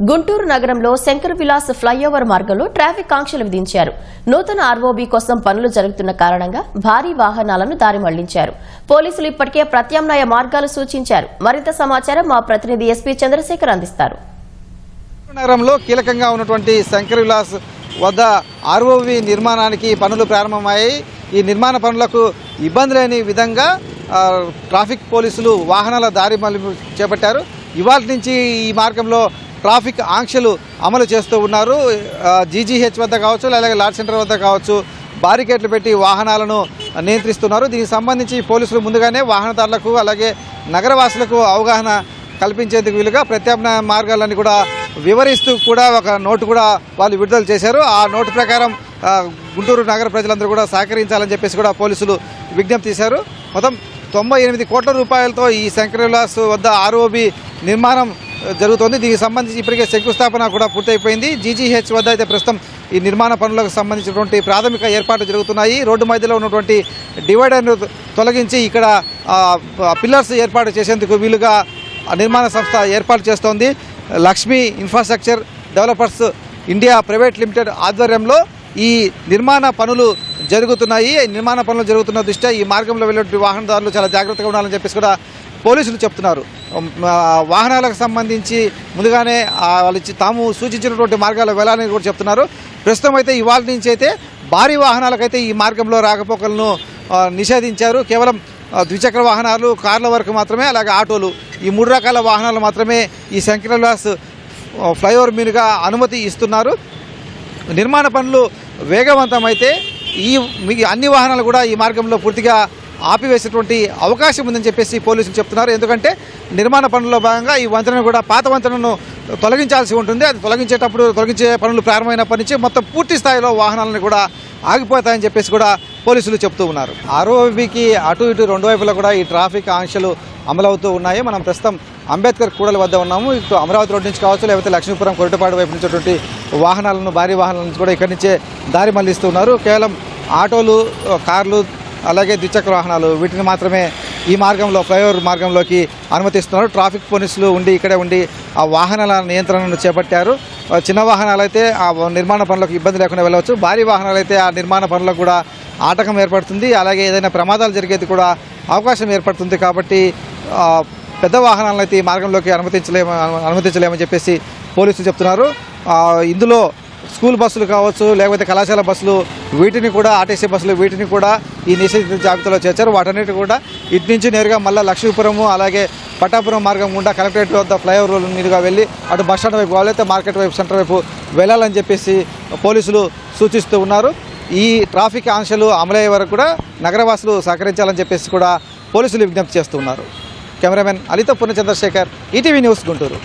గుంటూరు నగరంలో శంకర్ విలాస్ ఫ్లైఓవర్ మార్గంలో ట్రాఫిక్ ఆంక్షలు విధించారు. నూతన ఆర్ఓబీ కోసం పనులు జరుగుతున్న కారణంగా భారీ వాహనాలను దారి మళ్లించారు. పోలీసులు ఇప్పటికే ప్రత్యామ్నాయ మార్గాలు సూచించారు. మరింత సమాచారం మా ప్రతినిధి ఎస్పీ చంద్రశేఖర్ అందిస్తారు. నగరంలో కీలకంగా ఉన్నటువంటి శంకర్ విలాస్ వద్ద ఆర్ఓబీ నిర్మాణానికి పనులు ప్రారంభమయ్యాయి. ఈ నిర్మాణ పనులకు ఇబ్బంది లేని విధంగా ట్రాఫిక్ పోలీసులు వాహనాల దారి మళ్లింపు చేపట్టారు. ఇవాళ నుంచి ఈ మార్గంలో ట్రాఫిక్ ఆంక్షలు అమలు చేస్తూ ఉన్నారు. జీజీహెచ్ వద్ద కావచ్చు, అలాగే లార్డ్ సెంటర్ వద్ద కావచ్చు బారికేడ్లు పెట్టి వాహనాలను నియంత్రిస్తున్నారు. దీనికి సంబంధించి పోలీసులు ముందుగానే వాహనదారులకు అలాగే నగరవాసులకు అవగాహన కల్పించేందుకు వీలుగా ప్రత్యామ్నాయ మార్గాలన్నీ కూడా వివరిస్తూ కూడా ఒక నోటు కూడా వాళ్ళు విడుదల చేశారు. ఆ నోటు ప్రకారం గుంటూరు నగర ప్రజలందరూ కూడా సహకరించాలని చెప్పేసి కూడా పోలీసులు విజ్ఞప్తి చేశారు. మొత్తం 98 కోట్ల రూపాయలతో ఈ శంకర్ విలాస్ వద్ద ఆర్ఓబీ నిర్మాణం జరుగుతోంది. దీనికి సంబంధించి ఇప్పటికే శంకుస్థాపన కూడా పూర్తయిపోయింది. జీజీహెచ్ వద్ద అయితే ప్రస్తుతం ఈ నిర్మాణ పనులకు సంబంధించినటువంటి ప్రాథమిక ఏర్పాట్లు జరుగుతున్నాయి. రోడ్డు మధ్యలో ఉన్నటువంటి డివైడర్ను తొలగించి ఇక్కడ పిల్లర్స్ ఏర్పాటు చేసేందుకు వీలుగా నిర్మాణ సంస్థ ఏర్పాటు చేస్తోంది. Lakshmi infrastructure developers India private limited ఆధ్వర్యంలో ఈ నిర్మాణ పనులు జరుగుతున్నాయి. నిర్మాణ పనులు జరుగుతున్న దృష్ట్యా ఈ మార్గంలో వెళ్ళే వాహనదారులు చాలా జాగ్రత్తగా ఉండాలని చెప్పేసి కూడా పోలీసులు చెప్తున్నారు. వాహనాలకు సంబంధించి ముందుగానే వాళ్ళు తాము సూచించినటువంటి మార్గాలు వెళ్ళాలని కూడా చెప్తున్నారు. ప్రస్తుతం అయితే ఇవాళ నుంచి అయితే భారీ వాహనాలకైతే ఈ మార్గంలో రాకపోకలను నిషేధించారు. కేవలం ద్విచక్ర వాహనాలు, కార్ల వరకు మాత్రమే, అలాగే ఆటోలు, ఈ 3 రకాల వాహనాలు మాత్రమే ఈ శంకర్ విలాస్ ఫ్లైఓవర్ మీదుగా అనుమతి ఇస్తున్నారు. నిర్మాణ పనులు వేగవంతమైతే అన్ని వాహనాలు కూడా ఈ మార్గంలో పూర్తిగా ఆపివేసేటువంటి అవకాశం ఉందని చెప్పేసి పోలీసులు చెప్తున్నారు. ఎందుకంటే నిర్మాణ పనుల్లో భాగంగా ఈ వంతెనను కూడా పాత వంతెనను తొలగించాల్సి ఉంటుంది. అది తొలగించే పనులు ప్రారంభమైనప్పటి నుంచి మొత్తం పూర్తి స్థాయిలో వాహనాలను కూడా ఆగిపోతాయని చెప్పేసి కూడా పోలీసులు చెప్తూ ఉన్నారు. ఆర్ఓబీకి అటు ఇటు రెండు వైపులా కూడా ఈ ట్రాఫిక్ ఆంక్షలు అమలవుతూ ఉన్నాయి. మనం ప్రస్తుతం అంబేద్కర్ కూడల వద్ద ఉన్నాము. ఇటు అమరావతి రోడ్ నుంచి కావచ్చు, లేకపోతే లక్ష్మీపురం కొరటపాడు వైపు నుంచినటువంటి వాహనాలను, భారీ వాహనాల నుంచి కూడా ఇక్కడి నుంచే దారి మళ్లిస్తున్నారు. కేవలం ఆటోలు, కార్లు, అలాగే ద్విచక్ర వాహనాలు వీటిని మాత్రమే ఈ మార్గంలో ఫ్లైఓవర్ మార్గంలోకి అనుమతిస్తున్నారు. ట్రాఫిక్ పోలీసులు ఇక్కడే ఉండి ఆ వాహనాల నియంత్రణను చేపట్టారు. చిన్న వాహనాలు అయితే ఆ నిర్మాణ పనులకు ఇబ్బంది లేకుండా వెళ్ళవచ్చు. భారీ వాహనాలు అయితే ఆ నిర్మాణ పనులకు కూడా ఆటంకం ఏర్పడుతుంది. అలాగే ఏదైనా ప్రమాదాలు జరిగేది కూడా అవకాశం ఏర్పడుతుంది. కాబట్టి పెద్ద వాహనాలను అయితే ఈ మార్గంలోకి అనుమతించలేమని చెప్పేసి పోలీసులు చెప్తున్నారు. ఇందులో స్కూల్ బస్సులు కావచ్చు, లేకపోతే కళాశాల బస్సులు, వీటిని కూడా ఆర్టీసీ బస్సులు వీటిని కూడా ఈ నిషేధిత జాబితాలో చేర్చారు. వాటన్నిటి కూడా ఇటు నుంచి నేరుగా మళ్ళీ లక్ష్మీపురము, అలాగే పట్టాపురం మార్గం గుండా కలెక్టరేట్ వద్ద ఫ్లైఓవర్ మీదుగా వెళ్ళి అటు బస్టాండ్ వైపు, వాళ్ళైతే మార్కెట్ వైపు, సెంటర్ వైపు వెళ్ళాలని చెప్పేసి పోలీసులు సూచిస్తూ ఉన్నారు. ఈ ట్రాఫిక్ ఆంక్షలు అమలయ్యే వరకు కూడా నగరవాసులు సహకరించాలని చెప్పేసి కూడా పోలీసులు విజ్ఞప్తి చేస్తున్నారు. కెమెరామెన్ అలీతో పూర్ణ చంద్రశేఖర్, ఈటీవీ న్యూస్, గుంటూరు.